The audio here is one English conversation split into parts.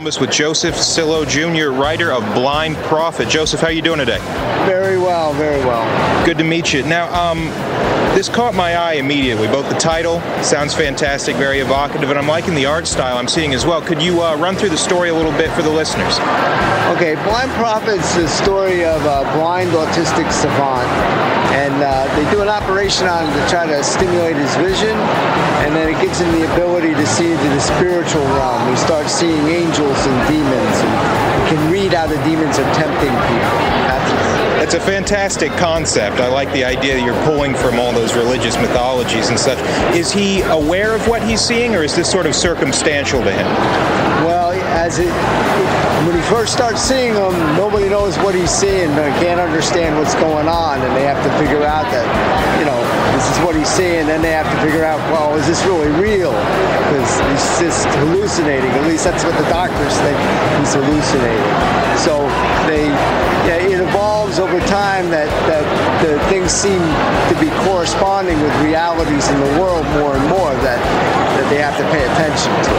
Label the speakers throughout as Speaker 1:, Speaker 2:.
Speaker 1: Columbus with Joseph Sillo Jr., writer of Blind Prophet. Joseph, how are you doing today?
Speaker 2: Very well, very well.
Speaker 1: Good to meet you. Now, this caught my eye immediately. Both the title sounds fantastic, very evocative, and I'm liking the art style I'm seeing as well. Could you run through the story a little bit for the listeners?
Speaker 2: Okay, Blind Prophet's the story of a blind autistic savant, and they do an operation on him to try to stimulate his vision, and then it gives him the ability to see into the spiritual realm. He starts seeing angels and demons, and can read how the demons are tempting people.
Speaker 1: It's a fantastic concept. I like the idea that you're pulling from all those religious mythologies and such. Is he aware of what he's seeing, or is this sort of circumstantial to him?
Speaker 2: Well, when he first starts seeing them, nobody knows what he's seeing. They can't understand what's going on, and they have to figure out that, this is what he's seeing. Then they have to figure out, well, is this really real? Because he's just hallucinating. At least that's what the doctors think. He's hallucinating. So it evolves over time that the things seem to be corresponding with realities in the world more and more that they have to pay attention to.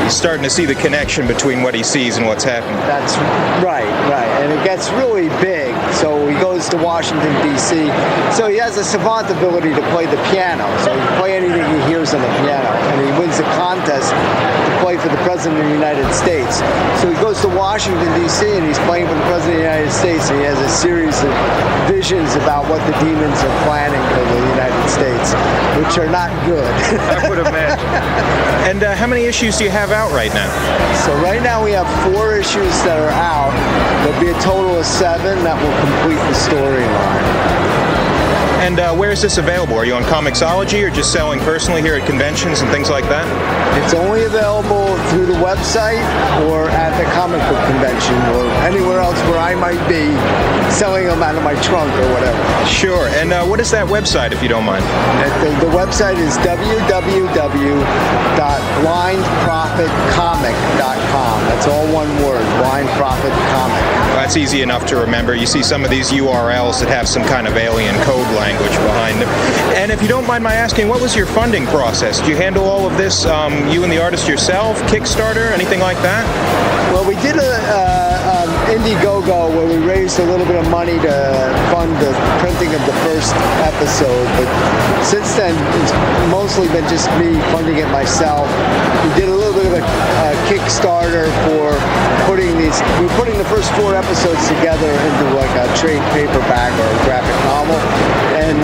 Speaker 1: He's starting to see the connection between what he sees and what's happening.
Speaker 2: That's right. And it gets really big. So he goes to Washington, D.C. So he has a savant ability to play the piano. So he can play anything he hears on the piano. And he wins the contest to play for the President of the United States. So he goes to Washington, D.C. and he's playing for the President of the United States. And he has a series of visions about what the demons are planning for the United States, which are not good.
Speaker 1: I would imagine. And how many issues do you have out right now?
Speaker 2: So right now we have 4 issues that are out. There'll be a total of 7 that will complete the storyline.
Speaker 1: And where is this available? Are you on Comixology or just selling personally here at conventions and things like that?
Speaker 2: It's only available through the website or at the comic book convention or anywhere else where I might be selling them out of my trunk or whatever.
Speaker 1: Sure. And what is that website, if you don't mind?
Speaker 2: The website is www.blindprophetcomic.com. That's all one word, Blind Prophet Comic.
Speaker 1: Well, that's easy enough to remember. You see some of these URLs that have some kind of alien code language behind them. And if you don't mind my asking, what was your funding process? Did you handle all of this, you and the artist yourself, Kickstarter, anything like that?
Speaker 2: Well, we did an Indiegogo where we raised a little bit of money to fund the printing of the first episode, but since then it's mostly been just me funding it myself. We did a little bit of a Kickstarter for putting the first 4 episodes together into like a trade paperback or a graphic novel, and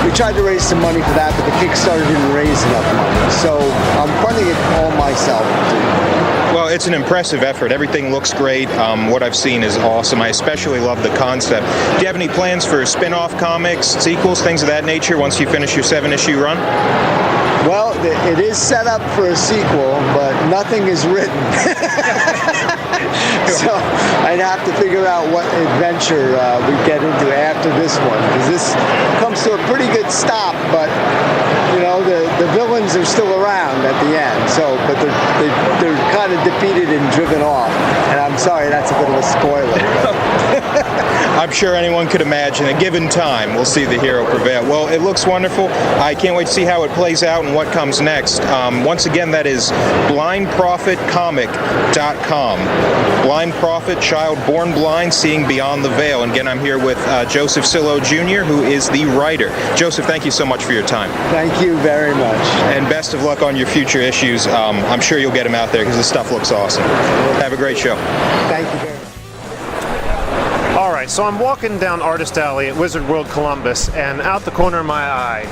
Speaker 2: we tried to raise some money for that, but the Kickstarter didn't raise enough money, so I'm funding it all myself.
Speaker 1: Well, it's an impressive effort. Everything looks great. What I've seen is awesome. I especially love the concept. Do you have any plans for spin-off comics, sequels, things of that nature once you finish your 7-issue run?
Speaker 2: Well, it is set up for a sequel, but nothing is written. So I'd have to figure out what adventure we get into after this one, because this comes to a pretty good stop, but the villains are still around at the end. So, but they're kind of defeated and driven off. And I'm sorry, that's a bit of a spoiler.
Speaker 1: I'm sure anyone could imagine. At given time, we'll see the hero prevail. Well, it looks wonderful. I can't wait to see how it plays out and what comes next. Once again, that is blindprophetcomic.com. Blind Prophet, child born blind, seeing beyond the veil. And again, I'm here with Joseph Sillo Jr., who is the writer. Joseph, thank you so much for your time.
Speaker 2: Thank you very much.
Speaker 1: And best of luck on your future issues. I'm sure you'll get them out there because the stuff looks awesome. Have a great show.
Speaker 2: Thank you very much.
Speaker 3: All right, so I'm walking down Artist Alley at Wizard World Columbus, and out the corner of my eye,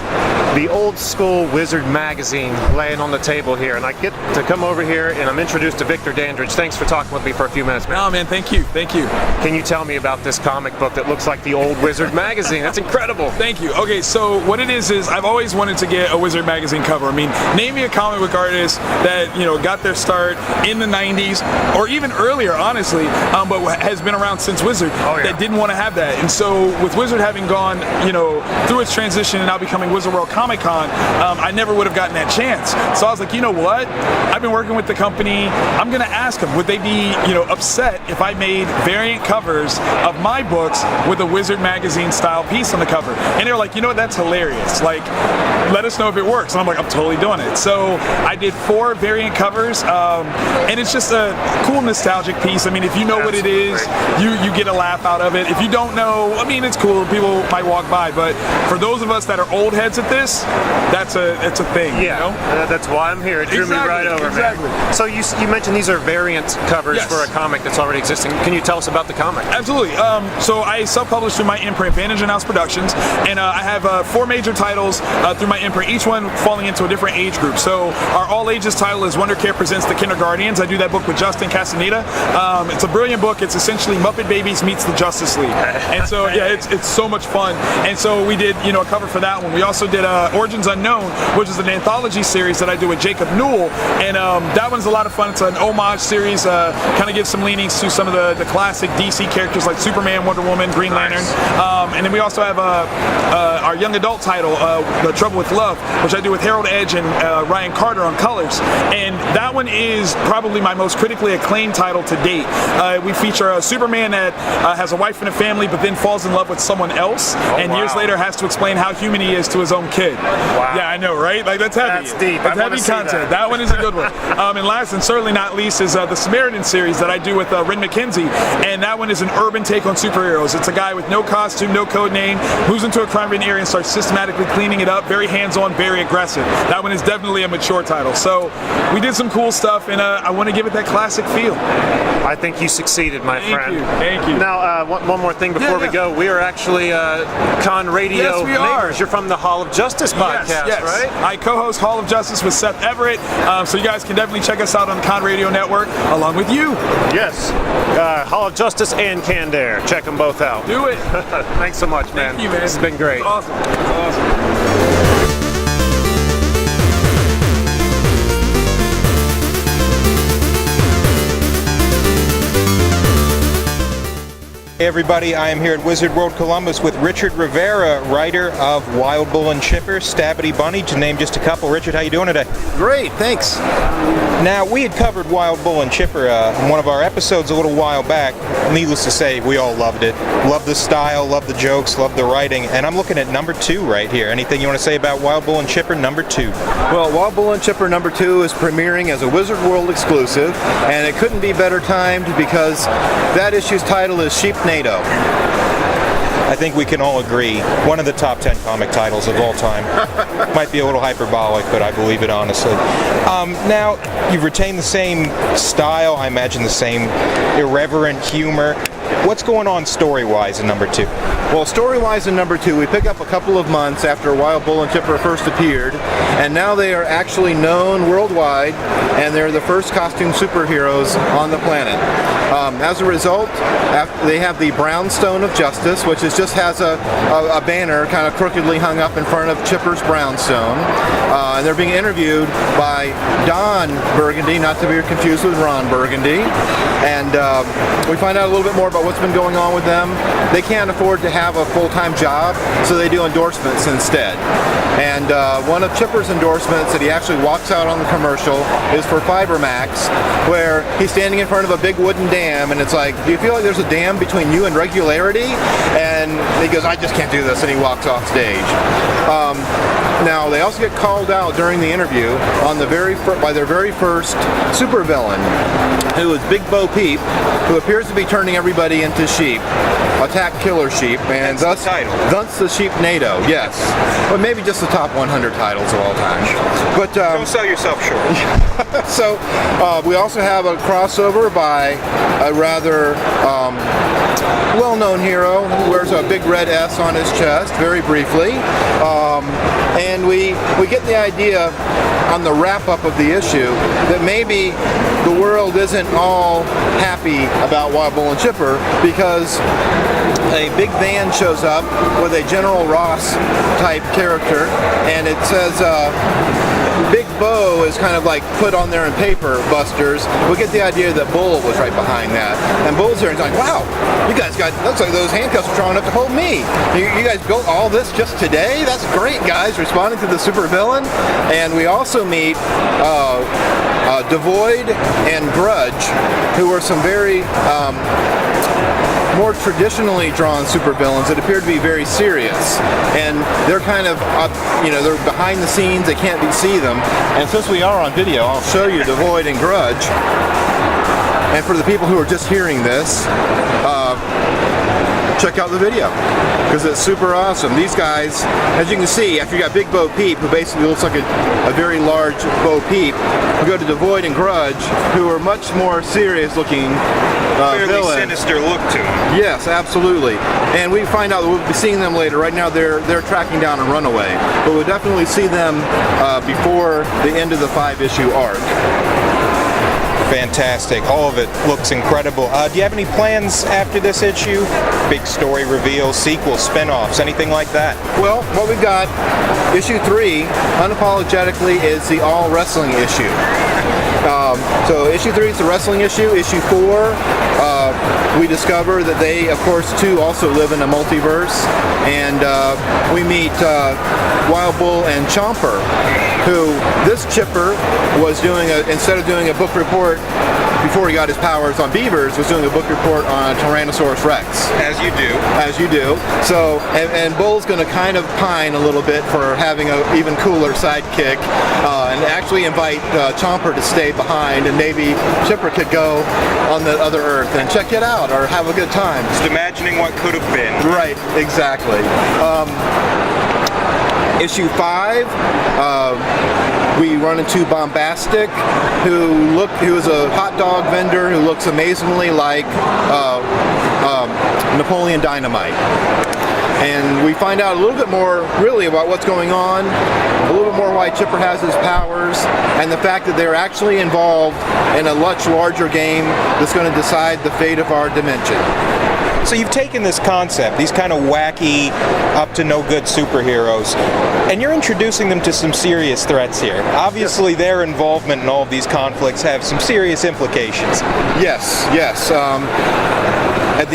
Speaker 3: the old school Wizard magazine laying on the table here, and I get to come over here and I'm introduced to Victor Dandridge. Thanks for talking with me for a few minutes, man.
Speaker 4: Oh man, thank you.
Speaker 3: Can you tell me about this comic book that looks like the old Wizard magazine? That's incredible.
Speaker 4: Thank you. Okay, so what it is I've always wanted to get a Wizard magazine cover. I mean, name me a comic book artist that, got their start in the 90s or even earlier, honestly, but has been around since Wizard.
Speaker 3: Oh, yeah.
Speaker 4: That didn't want to have that. And so with Wizard having gone, through its transition and now becoming Wizard World Comic Con, I never would have gotten that chance. So I was like, you know what? I've been working with the company. I'm going to ask them, would they be, upset if I made variant covers of my books with a Wizard magazine style piece on the cover? And they were like, you know what? That's hilarious. Like, let us know if it works. And I'm like, I'm totally doing it. So I did 4 variant covers, and it's just a cool nostalgic piece. I mean, if you know what it is, you get a laugh out of it. If you don't know, I mean, it's cool. People might walk by, but for those of us that are old heads at this, it's a thing.
Speaker 3: Yeah, that's why I'm here. It drew me right over, man. So you mentioned these are variant covers for a comic that's already existing. Can you tell us about the comic?
Speaker 4: Absolutely. So I self-published through my imprint, Vantage and House Productions, and I have 4 major titles through my imprint, each one falling into a different age group. So our all ages title is Wonder Care Presents The Kinderguardians. I do that book with Justin Castaneda. It's a brilliant book. It's essentially Muppet Babies meets the Justice League. And so, it's so much fun. And so we did, a cover for that one. We also did Origins Unknown, which is an anthology series that I do with Jacob Newell. And that one's a lot of fun. It's an homage series, kind of gives some leanings to some of the classic DC characters like Superman, Wonder Woman, Green Lantern. And then we also have our young adult title, The Trouble with Love, which I do with Harold Edge and Ryan Carter on colors. And that one is probably my most critically acclaimed title to date. We feature a Superman that has a wife and a family, but then falls in love with someone else, and years later has to explain how human he is to his own kid.
Speaker 3: Wow.
Speaker 4: Yeah, I know, right? Like, that's heavy.
Speaker 3: That's deep.
Speaker 4: That's heavy content. That one is a good one. And last and certainly not least is the Samaritan series that I do with Ren McKenzie, and that one is an urban take on superheroes. It's a guy with no costume, no code name, moves into a crime-ridden area and starts systematically cleaning it up. Very hands-on, very aggressive. That one is definitely a mature title. So we did some cool stuff, and I want to give it that classic feel.
Speaker 3: I think you succeeded, my friend.
Speaker 4: Thank you.
Speaker 3: Now, one more thing before we go. We are actually Con Radio
Speaker 4: Yes, we are.
Speaker 3: neighbors. You're from the Hall of Justice podcast,
Speaker 4: yes.
Speaker 3: right?
Speaker 4: I co-host Hall of Justice with Seth Everett, so you guys can definitely check us out on the Con Radio Network, along with you.
Speaker 3: Yes. Hall of Justice and Candare. Check them both out.
Speaker 4: Do it.
Speaker 3: Thanks so much, man.
Speaker 4: Thank you, man.
Speaker 3: This has been great.
Speaker 4: It's awesome. It's awesome.
Speaker 1: Hey everybody, I am here at Wizard World Columbus with Richard Rivera, writer of Wild Bull and Chipper, Stabbity Bunny, to name just a couple. Richard, how you doing today?
Speaker 5: Great, thanks.
Speaker 1: Now, we had covered Wild Bull and Chipper in one of our episodes a little while back. Needless to say, we all loved it. Loved the style, loved the jokes, loved the writing, and I'm looking at number 2 right here. Anything you want to say about Wild Bull and Chipper number 2?
Speaker 5: Well, Wild Bull and Chipper number 2 is premiering as a Wizard World exclusive, and it couldn't be better timed because that issue's title is Sheepnado.
Speaker 1: I think we can all agree, one of the top 10 comic titles of all time. Might be a little hyperbolic, but I believe it honestly. Now, you've retained the same style, I imagine the same irreverent humor. What's going on story-wise in number 2?
Speaker 5: Well, story-wise in number 2, we pick up a couple of months after Wild Bull and Chipper first appeared, and now they are actually known worldwide, and they're the first costume superheroes on the planet. As a result, they have the Brownstone of Justice, which just has a banner kind of crookedly hung up in front of Chipper's Brownstone. And they're being interviewed by Don Burgundy, not to be confused with Ron Burgundy. And we find out a little bit more about what's been going on with them. They can't afford to have a full-time job, so they do endorsements instead. And one of Chipper's endorsements that he actually walks out on the commercial is for Fibermax, where he's standing in front of a big wooden dam, and it's like, do you feel like there's a dam between you and regularity? And he goes, I just can't do this, and he walks off stage. Now, they also get called out during the interview on by their very first supervillain, who is Big Bo Peep, who appears to be turning everybody into sheep. Attack Killer Sheep, and thus the Sheepnado, yes. But maybe just the top 100 titles of all time. But
Speaker 1: Don't sell yourself short.
Speaker 5: so we also have a crossover by a rather well-known hero who wears a big red S on his chest, very briefly. And we get the idea on the wrap-up of the issue that maybe the world isn't all happy about Wild Bull and Chipper because a big van shows up with a General Ross type character, and it says Big bow is kind of like put on there in paper, Busters, we get the idea that Bull was right behind that. And Bull's there and he's like, wow, you guys got, looks like those handcuffs are strong enough to hold me. You guys built all this just today? That's great, guys, responding to the supervillain. And we also meet Devoid and Grudge, who are some very more traditionally drawn supervillains that appear to be very serious, and they're kind of they're behind the scenes, they can't see them. And since we are on video, I'll show you Devoid and Grudge. And for the people who are just hearing this, check out the video, because it's super awesome. These guys, as you can see, after you got Big Bo Peep, who basically looks like a very large Bo Peep, we go to Devoid and Grudge, who are much more serious looking villains.
Speaker 1: Sinister look to them.
Speaker 5: Yes, absolutely. And we find out that we'll be seeing them later. Right now they're tracking down a runaway, but we'll definitely see them before the end of the 5-issue arc.
Speaker 1: Fantastic. All of it looks incredible. Do you have any plans after this issue? Big story reveals, sequels, spin-offs, anything like that?
Speaker 5: Well, what we've got, issue 3, unapologetically, is the all wrestling issue. So issue 3 is the wrestling issue. Issue 4, we discover that they, of course, too, also live in a multiverse. And we meet Wild Bull and Chomper, who this Chipper was doing, instead of doing a book report before he got his powers on beavers, was doing a book report on Tyrannosaurus Rex.
Speaker 1: As you do.
Speaker 5: As you do. So, and Bull's going to kind of pine a little bit for having an even cooler sidekick, and actually invite Chomper to stay behind, and maybe Chipper could go on the other Earth and check it out or have a good time.
Speaker 1: Just imagining what could have been.
Speaker 5: Right, exactly. Issue 5, we run into Bombastic, who is a hot dog vendor who looks amazingly like Napoleon Dynamite. And we find out a little bit more really about what's going on, a little bit more why Chipper has his powers, and the fact that they're actually involved in a much larger game that's going to decide the fate of our dimension.
Speaker 1: So you've taken this concept, these kind of wacky, up-to-no-good superheroes, and you're introducing them to some serious threats here. Obviously, their involvement in all of these conflicts have some serious implications.
Speaker 5: Yes. At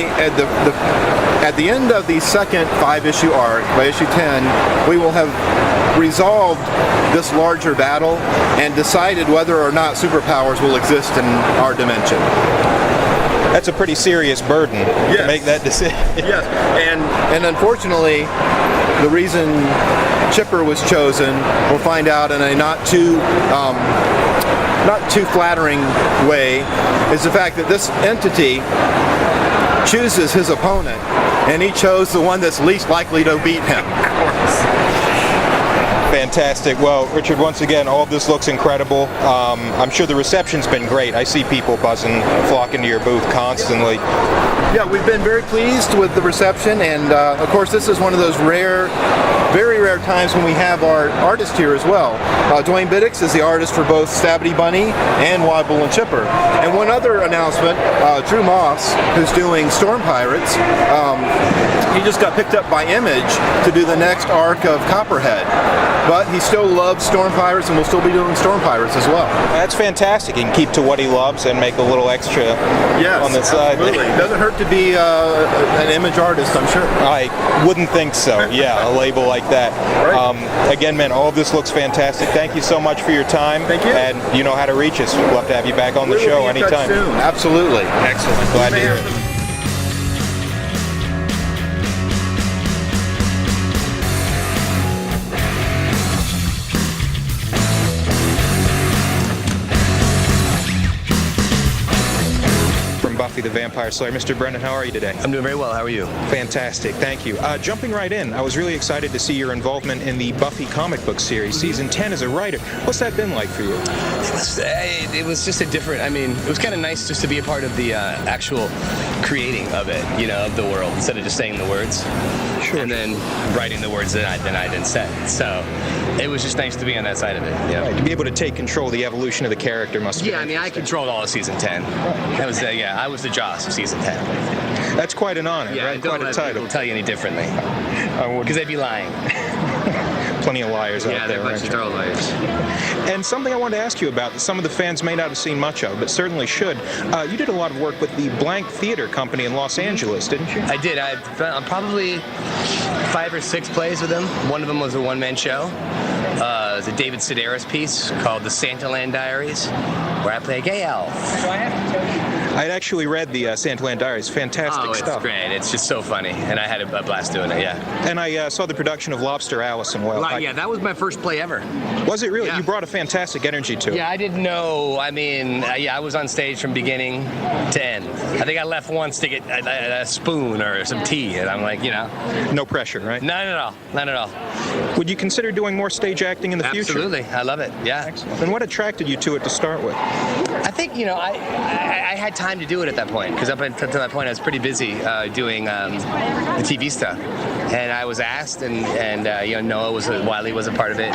Speaker 5: the end of the second 5-issue arc, by issue 10, we will have resolved this larger battle and decided whether or not superpowers will exist in our dimension.
Speaker 1: That's a pretty serious burden to make that decision.
Speaker 5: Yes, and unfortunately, the reason Chipper was chosen, we'll find out in a not too flattering way, is the fact that this entity chooses his opponent, and he chose the one that's least likely to beat him.
Speaker 1: Fantastic. Well, Richard, once again, all of this looks incredible. I'm sure the reception's been great. I see people buzzing, flocking to your booth constantly.
Speaker 5: Yeah, we've been very pleased with the reception, and of course this is one of those very rare times when we have our artist here as well. Dwayne Biddix is the artist for both Stabity Bunny and Wild Bull and Chipper. And one other announcement, Drew Moss, who's doing Storm Pirates, he just got picked up by Image to do the next arc of Copperhead. But he still loves Storm Pirates and will still be doing Storm Pirates as well.
Speaker 1: That's fantastic. He can keep to what he loves and make a little extra on the side.
Speaker 5: Absolutely. Doesn't hurt to be an Image artist, I'm sure.
Speaker 1: I wouldn't think so. Yeah, a label like that. Right. Again, man, all of this looks fantastic. Thank you so much for your time.
Speaker 5: Thank you.
Speaker 1: And you know how to reach us. We'd love to have you back on the show anytime.
Speaker 5: Soon. Absolutely.
Speaker 1: Excellent. Glad to hear it. Buffy the Vampire Slayer. Mr. Brennan, how are you today?
Speaker 6: I'm doing very well. How are you?
Speaker 1: Fantastic. Thank you. Jumping right in, I was really excited to see your involvement in the Buffy comic book series, Season 10 as a writer. What's that been like for you?
Speaker 6: It was just a different, it was kind of nice just to be a part of the actual creating of it, of the world, instead of just saying the words. Sure. And then writing the words that I then said. So it was just nice to be on that side of it. Yeah.
Speaker 1: Right, to be able to take control of the evolution of the character must be.
Speaker 6: Yeah, I controlled all of Season 10. That was, I was the Joss of Season 10.
Speaker 1: That's quite an honor, right?
Speaker 6: Don't
Speaker 1: quite a
Speaker 6: let
Speaker 1: title.
Speaker 6: people tell you any differently, because they'd be lying.
Speaker 1: Plenty of liars
Speaker 6: Yeah,
Speaker 1: out
Speaker 6: they're
Speaker 1: there.
Speaker 6: a bunch of
Speaker 1: aren't
Speaker 6: throw liars.
Speaker 1: you? And something I wanted to ask you about that some of the fans may not have seen much of, but certainly should. You did a lot of work with the Blank Theater Company in Los Angeles, didn't you?
Speaker 6: I did. I've done probably 5 or 6 plays with them. One of them was a one-man show. It was a David Sedaris piece called The Santaland Diaries, where I play a gay elf.
Speaker 1: I'd actually read the Santaland Diaries. Fantastic
Speaker 6: Oh, it's
Speaker 1: stuff.
Speaker 6: great. It's just so funny, and I had a blast doing it, yeah.
Speaker 1: And I saw the production of Lobster Alice and well.
Speaker 6: Yeah, that was my first play ever.
Speaker 1: Was it really?
Speaker 6: Yeah.
Speaker 1: You brought a fantastic energy to it.
Speaker 6: Yeah, I didn't know. I mean, yeah, I was on stage from beginning to end. I think I left once to get a spoon or some tea, and I'm like,
Speaker 1: No pressure, right?
Speaker 6: not at all. Not at all.
Speaker 1: Would you consider doing more stage acting in the future?
Speaker 6: Absolutely. I love it, yeah.
Speaker 1: Excellent. And what attracted you to it to start with?
Speaker 6: I think, I had time to do it at that point, because up until that point I was pretty busy doing the TV stuff. And I was asked, and Noah Wiley was a part of it,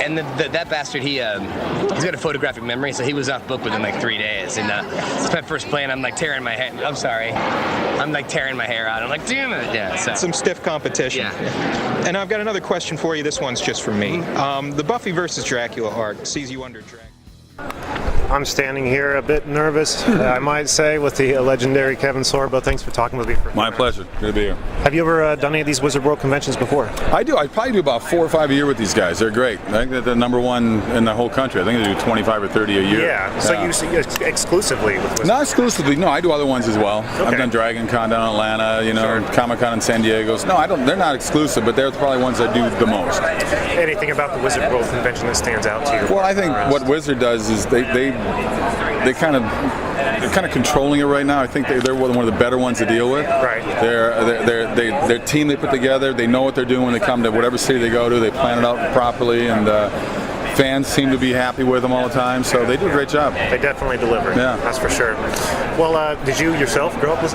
Speaker 6: and that bastard, he's got a photographic memory, so he was off book within like 3 days. And it's my first play, and I'm like tearing my hair. I'm sorry, I'm like tearing my hair out. I'm like, damn it, yeah. So.
Speaker 1: Some stiff competition.
Speaker 6: Yeah.
Speaker 1: And I've got another question for you. This one's just for me. The Buffy versus Dracula arc sees you under Dracula.
Speaker 3: I'm standing here a bit nervous, I might say, with the legendary Kevin Sorbo. Thanks for talking with me.
Speaker 7: My pleasure. Good to be here.
Speaker 3: Have you ever done any of these Wizard World conventions before?
Speaker 7: I do. I probably do about 4 or 5 a year with these guys. They're great. I think they're the number one in the whole country. I think they do 25 or 30 a year.
Speaker 3: Yeah. So you see exclusively with Wizard?
Speaker 7: Not exclusively. No, I do other ones as well.
Speaker 3: Okay.
Speaker 7: I've done Dragon Con down in Atlanta, Comic-Con in San Diego. No, I don't. They're not exclusive, but they're probably ones I do the most.
Speaker 3: Anything about the Wizard World convention that stands out to you?
Speaker 7: Well, I think what Wizard does is they're kind of controlling it right now. I think they're one of the better ones to deal with.
Speaker 3: Right.
Speaker 7: Their team they put together, they know what they're doing when they come to whatever city they go to. They plan it out properly, and fans seem to be happy with them all the time. So they do a great job.
Speaker 3: They definitely deliver.
Speaker 7: Yeah.
Speaker 3: That's for sure. Well, did you yourself grow up with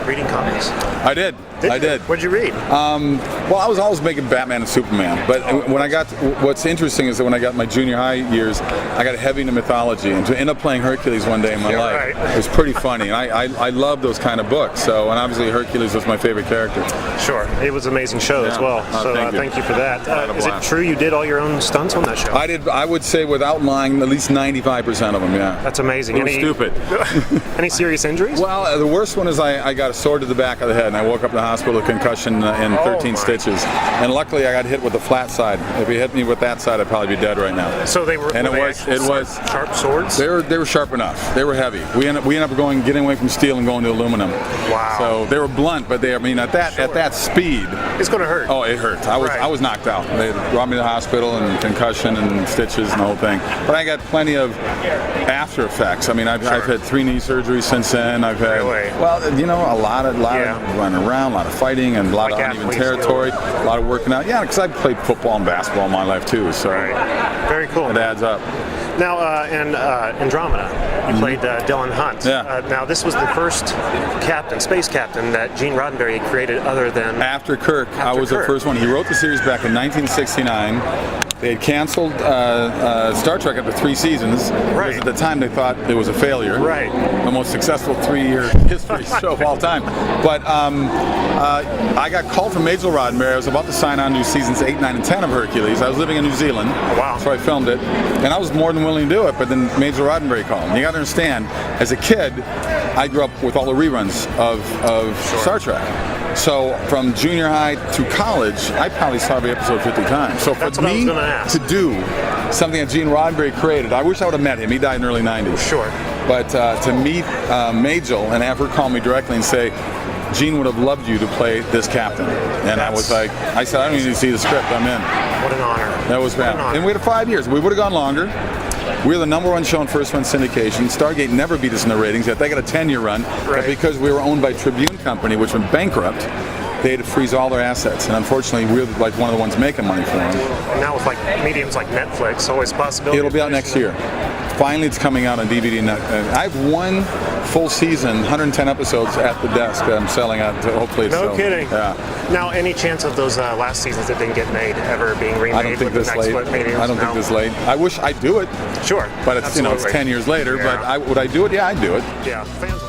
Speaker 3: reading comics?
Speaker 7: I did. I did.
Speaker 3: What'd you read?
Speaker 7: Well, I was always making Batman and Superman, but when I got, what's interesting is that when I got my junior high years, I got heavy into mythology, and to end up playing Hercules one day in my life,
Speaker 3: right.
Speaker 7: it was pretty funny, and I love those kind of books. So, and obviously Hercules was my favorite character.
Speaker 3: Sure, it was an amazing show as well. So thank you for that. Is it true you did all your own stunts on that show?
Speaker 7: I did. I would say, without lying, at least 95% of them. Yeah.
Speaker 3: That's amazing.
Speaker 7: It was stupid.
Speaker 3: Any serious injuries?
Speaker 7: Well, the worst one is I got a sword to the back of the head, and I woke up in the hospital with a concussion and 13 stitches. And luckily, I got hit with the flat side. If you hit me with that side, I'd probably be dead right now.
Speaker 3: So they were.
Speaker 7: And
Speaker 3: were
Speaker 7: it was
Speaker 3: sharp swords.
Speaker 7: They were sharp enough. They were heavy. We ended up getting away from steel and going to aluminum.
Speaker 3: Wow.
Speaker 7: So they were blunt, but at that speed,
Speaker 3: it's going to hurt.
Speaker 7: Oh, it hurt. I was knocked out. They brought me to the hospital and concussion and stitches and the whole thing. But I got plenty of after effects. I mean, I've had 3 knee surgeries since then. I've had a lot of running around, a lot of fighting, and a lot of uneven territory, a lot of working out. Yeah, because I played football and basketball my life too. So
Speaker 3: very cool.
Speaker 7: It adds up.
Speaker 3: Now, in Andromeda, you played Dylan Hunt.
Speaker 7: Yeah.
Speaker 3: Now, this was the first space captain that Gene Roddenberry created other than...
Speaker 7: After Kirk. I was the first one. He wrote the series back in 1969. They had canceled Star Trek after 3 seasons. Because at the time they thought it was a failure.
Speaker 3: Right.
Speaker 7: The most successful 3-year history show of all time. But I got called from Majel Roddenberry. I was about to sign on to seasons 8, 9, and 10 of Hercules. I was living in New Zealand.
Speaker 3: Wow.
Speaker 7: So I filmed it. And I was more than willing to do it, but then Majel Roddenberry called. And you got to understand, as a kid, I grew up with all the reruns of Star Trek. So from junior high to college, I probably saw every episode 50 times. So for me to do something that Gene Roddenberry created, I wish I would have met him. He died in the early 90s.
Speaker 3: Sure.
Speaker 7: But to meet Majel and have her call me directly and say, Gene would have loved you to play this captain. And I was like, I said, I don't even need to see the script, I'm in.
Speaker 3: What an honor.
Speaker 7: That was bad. And we had 5 years. We would have gone longer. We were the #1 show in first-run syndication. Stargate never beat us in the ratings yet. They got a 10-year run. But because we were owned by Tribune Company, which went bankrupt, they had to freeze all their assets. And unfortunately, we were like one of the ones making money for them.
Speaker 3: Now with mediums like Netflix, always a possibility.
Speaker 7: It'll be out next year. Finally, it's coming out on DVD. I have 1 full season, 110 episodes at the desk that I'm selling out. Hopefully, it's
Speaker 3: no kidding.
Speaker 7: Yeah.
Speaker 3: Now, any chance of those last seasons that didn't get made ever being remade?
Speaker 7: I don't think this late. I don't think this late. I wish I'd do it.
Speaker 3: Sure.
Speaker 7: But it's it's 10 years later.
Speaker 3: Yeah.
Speaker 7: But would I do it? Yeah, I'd do it.
Speaker 3: Yeah. Fans